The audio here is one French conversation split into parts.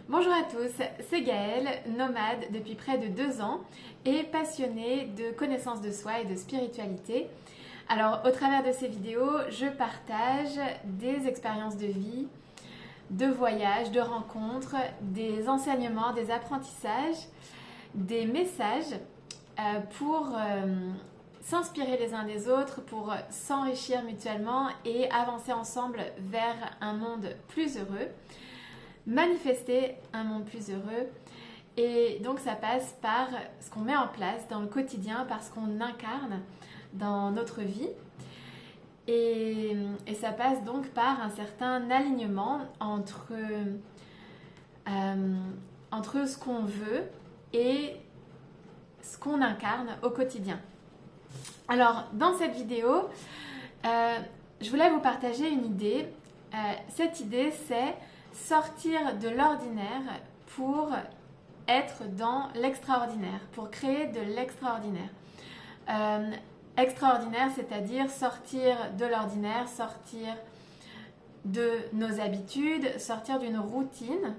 Bonjour à tous, c'est Gaëlle, nomade depuis près de 2 ans et passionnée de connaissance de soi et de spiritualité. Alors au travers de ces vidéos, je partage des expériences de vie, de voyages, de rencontres, des enseignements, des apprentissages, des messages pour s'inspirer les uns des autres, pour s'enrichir mutuellement et avancer ensemble vers un monde plus heureux. Manifester un monde plus heureux, et donc ça passe par ce qu'on met en place dans le quotidien, par ce qu'on incarne dans notre vie, et ça passe donc par un certain alignement entre ce qu'on veut et ce qu'on incarne au quotidien. Alors dans cette vidéo, je voulais vous partager une idée. Cette idée, c'est sortir de l'ordinaire pour être dans l'extraordinaire, pour créer de l'extraordinaire. Extraordinaire, c'est-à-dire sortir de l'ordinaire, sortir de nos habitudes, sortir d'une routine,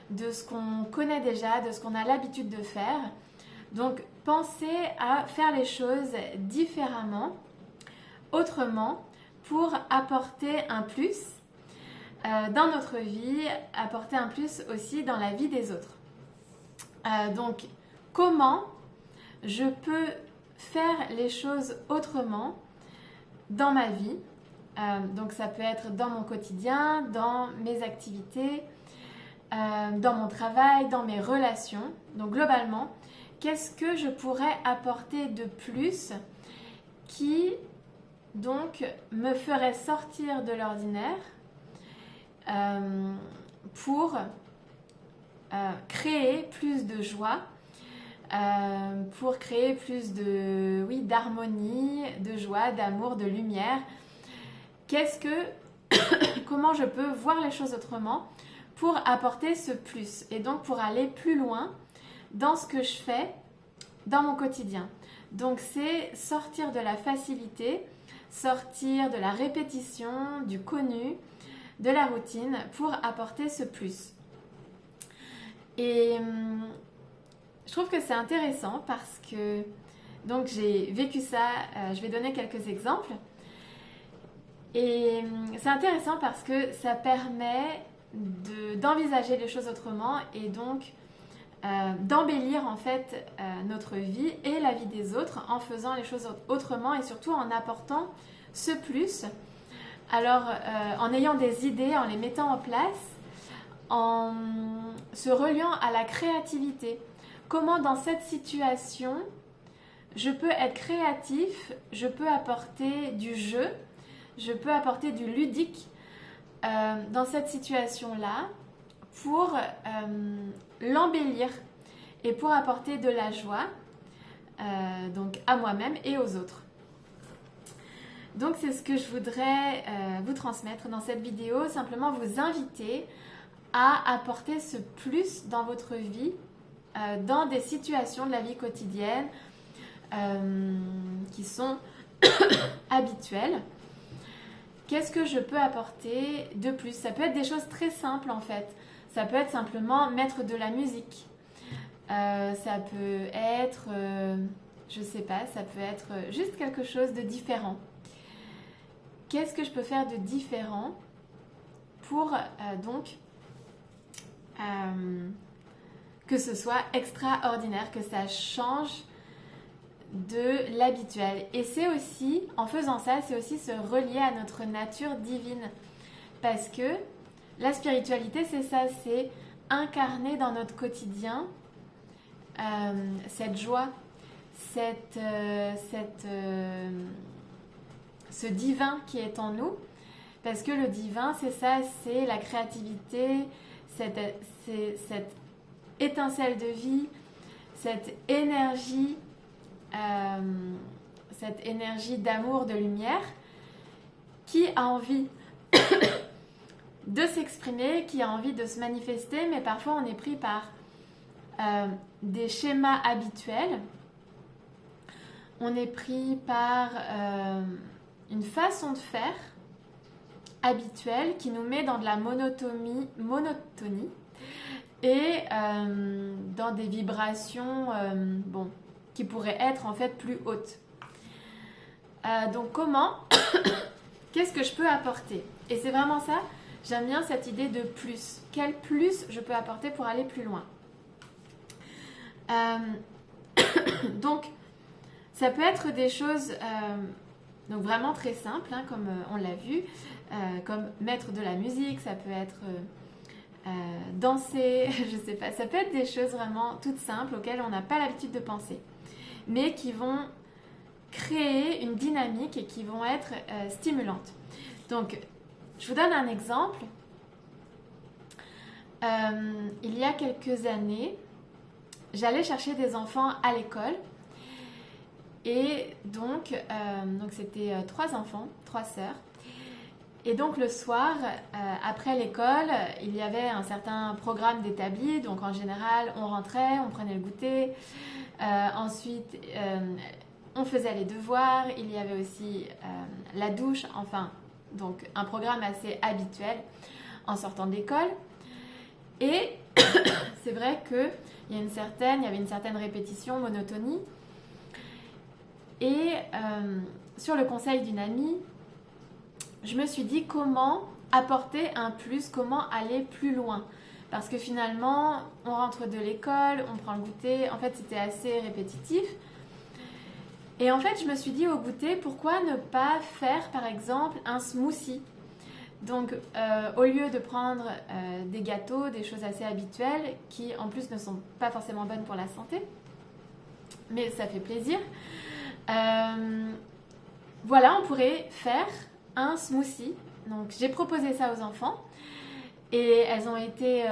de ce qu'on connaît déjà, de ce qu'on a l'habitude de faire. Donc, penser à faire les choses différemment, autrement, pour apporter un plus dans notre vie, apporter un plus aussi dans la vie des autres. Donc, comment je peux faire les choses autrement dans ma vie? Donc, ça peut être dans mon quotidien, dans mes activités, dans mon travail, dans mes relations. Donc, globalement, qu'est-ce que je pourrais apporter de plus qui, donc, me ferait sortir de l'ordinaire pour créer plus de joie, pour créer plus d'harmonie, de joie, d'amour, de lumière. Comment je peux voir les choses autrement pour apporter ce plus et donc pour aller plus loin dans ce que je fais dans mon quotidien. Donc c'est sortir de la facilité, sortir de la répétition, du connu, de la routine pour apporter ce plus. Et je trouve que c'est intéressant parce que donc j'ai vécu ça, je vais donner quelques exemples. Et c'est intéressant parce que ça permet d'envisager les choses autrement et donc d'embellir en fait notre vie et la vie des autres en faisant les choses autrement et surtout en apportant ce plus. Alors, en ayant des idées, en les mettant en place, en se reliant à la créativité. Comment dans cette situation, je peux être créatif, je peux apporter du jeu, je peux apporter du ludique dans cette situation-là pour l'embellir et pour apporter de la joie donc à moi-même et aux autres. Donc c'est ce que je voudrais vous transmettre dans cette vidéo, simplement vous inviter à apporter ce plus dans votre vie, dans des situations de la vie quotidienne qui sont habituelles. Qu'est-ce que je peux apporter de plus? Ça peut être des choses très simples en fait. Ça peut être simplement mettre de la musique. Ça peut être, je sais pas, ça peut être juste quelque chose de différent. Qu'est-ce que je peux faire de différent pour que ce soit extraordinaire, que ça change de l'habituel. Et c'est aussi, en faisant ça, c'est aussi se relier à notre nature divine. Parce que la spiritualité, c'est ça, c'est incarner dans notre quotidien cette joie, ce divin qui est en nous, parce que le divin, c'est ça, c'est la créativité, cette étincelle de vie, cette énergie d'amour, de lumière, qui a envie de s'exprimer, qui a envie de se manifester, mais parfois on est pris par des schémas habituels, on est pris par une façon de faire habituelle qui nous met dans de la monotonie et dans des vibrations bon, qui pourraient être en fait plus hautes. Donc comment, qu'est-ce que je peux apporter? Et c'est vraiment ça, j'aime bien cette idée de plus. Quel plus je peux apporter pour aller plus loin? Donc ça peut être des choses donc vraiment très simples, hein, comme on l'a vu, comme mettre de la musique, ça peut être danser, je sais pas, ça peut être des choses vraiment toutes simples auxquelles on n'a pas l'habitude de penser, mais qui vont créer une dynamique et qui vont être stimulantes. Donc, je vous donne un exemple. Il y a quelques années, j'allais chercher des enfants à l'école. Et donc c'était 3 enfants, 3 sœurs. Et donc le soir, après l'école, il y avait un certain programme d'établi. Donc en général, on rentrait, on prenait le goûter. Ensuite, on faisait les devoirs. Il y avait aussi la douche. Enfin, donc un programme assez habituel en sortant de l'école. Et c'est vrai qu'il y avait une certaine répétition, monotonie. Et sur le conseil d'une amie, je me suis dit comment apporter un plus, comment aller plus loin. Parce que finalement, on rentre de l'école, on prend le goûter, en fait c'était assez répétitif. Et en fait, je me suis dit au goûter, pourquoi ne pas faire par exemple un smoothie? Donc au lieu de prendre des gâteaux, des choses assez habituelles, qui en plus ne sont pas forcément bonnes pour la santé, mais ça fait plaisir. Voilà, on pourrait faire un smoothie. Donc j'ai proposé ça aux enfants et elles ont été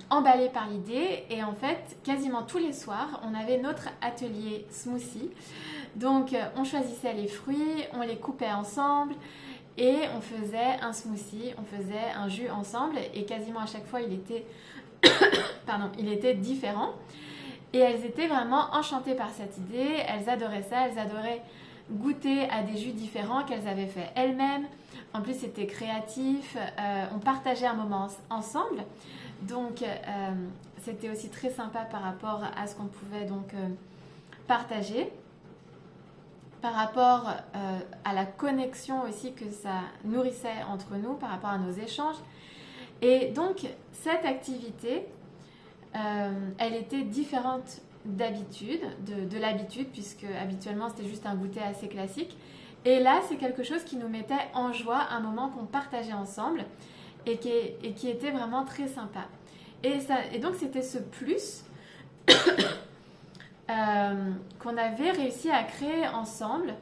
emballées par l'idée. Et en fait, quasiment tous les soirs, on avait notre atelier smoothie. Donc on choisissait les fruits, on les coupait ensemble et on faisait un smoothie, on faisait un jus ensemble. Et quasiment à chaque fois, il était différent. Et elles étaient vraiment enchantées par cette idée, elles adoraient ça, elles adoraient goûter à des jus différents qu'elles avaient fait elles-mêmes. En plus, c'était créatif, on partageait un moment ensemble. Donc, c'était aussi très sympa par rapport à ce qu'on pouvait donc partager. Par rapport à la connexion aussi que ça nourrissait entre nous, par rapport à nos échanges. Et donc, cette activité... elle était différente d'habitude, de l'habitude, puisque habituellement c'était juste un goûter assez classique. Et là, c'est quelque chose qui nous mettait en joie, un moment qu'on partageait ensemble et qui était vraiment très sympa. Et donc c'était ce plus qu'on avait réussi à créer ensemble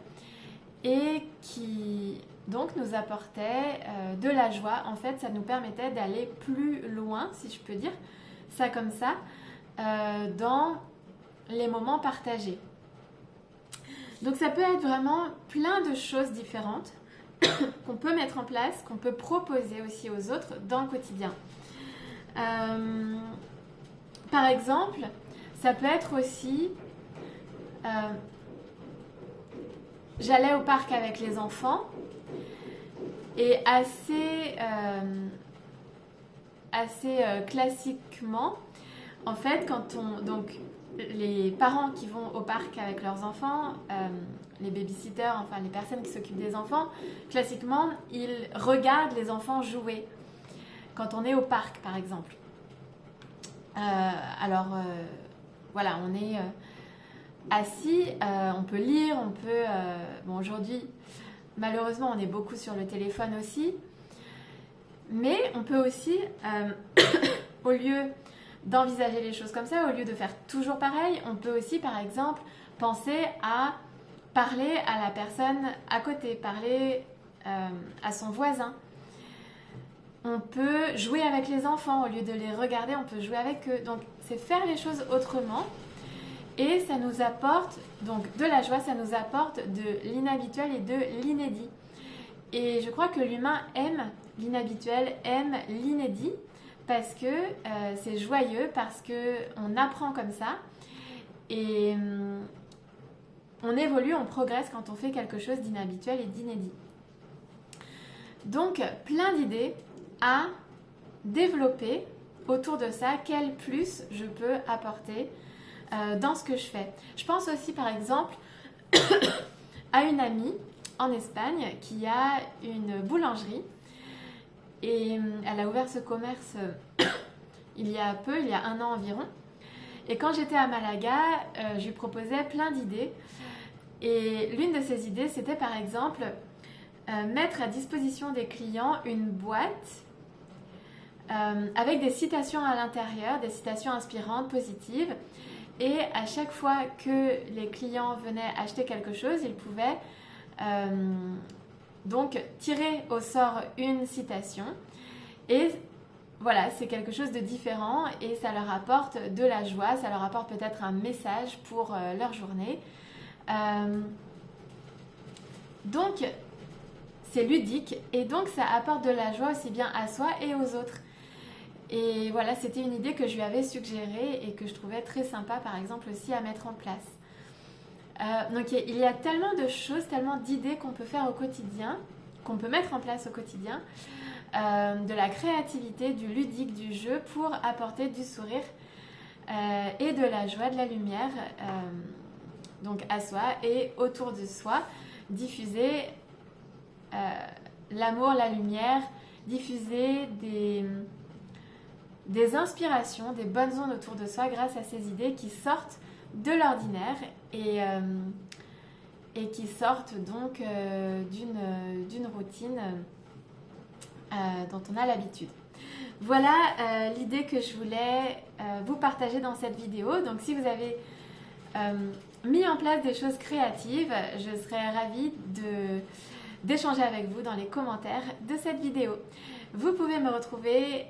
et qui donc nous apportait de la joie. En fait, ça nous permettait d'aller plus loin, si je peux dire ça comme ça, dans les moments partagés. Donc ça peut être vraiment plein de choses différentes qu'on peut mettre en place, qu'on peut proposer aussi aux autres dans le quotidien. Par exemple, ça peut être aussi... j'allais au parc avec les enfants et assez classiquement, en fait, donc les parents qui vont au parc avec leurs enfants, les babysitters, enfin les personnes qui s'occupent des enfants, classiquement, ils regardent les enfants jouer quand on est au parc, par exemple. Voilà, on est assis, on peut lire, on peut... bon, aujourd'hui, malheureusement, on est beaucoup sur le téléphone aussi. Mais on peut aussi, au lieu d'envisager les choses comme ça, au lieu de faire toujours pareil, on peut aussi, par exemple, penser à parler à la personne à côté, parler à son voisin. On peut jouer avec les enfants, au lieu de les regarder, on peut jouer avec eux. Donc, c'est faire les choses autrement. Et ça nous apporte donc de la joie, ça nous apporte de l'inhabituel et de l'inédit. Et je crois que l'humain aime l'inhabituel, aime l'inédit parce que c'est joyeux, parce qu'on apprend comme ça et on évolue, on progresse quand on fait quelque chose d'inhabituel et d'inédit. Donc plein d'idées à développer autour de ça, quel plus je peux apporter dans ce que je fais. Je pense aussi par exemple à une amie en Espagne qui a une boulangerie et elle a ouvert ce commerce il y a 1 an environ. Et quand j'étais à Malaga, je lui proposais plein d'idées. Et l'une de ces idées, c'était par exemple mettre à disposition des clients une boîte avec des citations à l'intérieur, des citations inspirantes, positives. Et à chaque fois que les clients venaient acheter quelque chose, ils pouvaient donc tirer au sort une citation. Et voilà, c'est quelque chose de différent et ça leur apporte de la joie, ça leur apporte peut-être un message pour leur journée. Donc, c'est ludique et donc ça apporte de la joie aussi bien à soi et aux autres. Et voilà, c'était une idée que je lui avais suggérée et que je trouvais très sympa, par exemple, aussi à mettre en place. Donc, il y a tellement de choses, tellement d'idées qu'on peut faire au quotidien, qu'on peut mettre en place au quotidien, de la créativité, du ludique, du jeu pour apporter du sourire et de la joie, de la lumière donc à soi et autour de soi, diffuser l'amour, la lumière, diffuser des inspirations, des bonnes ondes autour de soi grâce à ces idées qui sortent de l'ordinaire et qui sortent donc d'une routine dont on a l'habitude. Voilà l'idée que je voulais vous partager dans cette vidéo. Donc si vous avez mis en place des choses créatives, je serais ravie d'échanger avec vous dans les commentaires de cette vidéo. Vous pouvez me retrouver,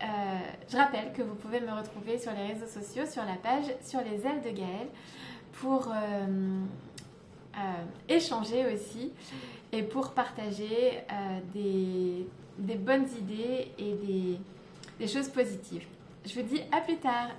je rappelle que vous pouvez me retrouver sur les réseaux sociaux, sur la page Sur les ailes de Gaëlle pour échanger aussi et pour partager des bonnes idées et des choses positives. Je vous dis à plus tard.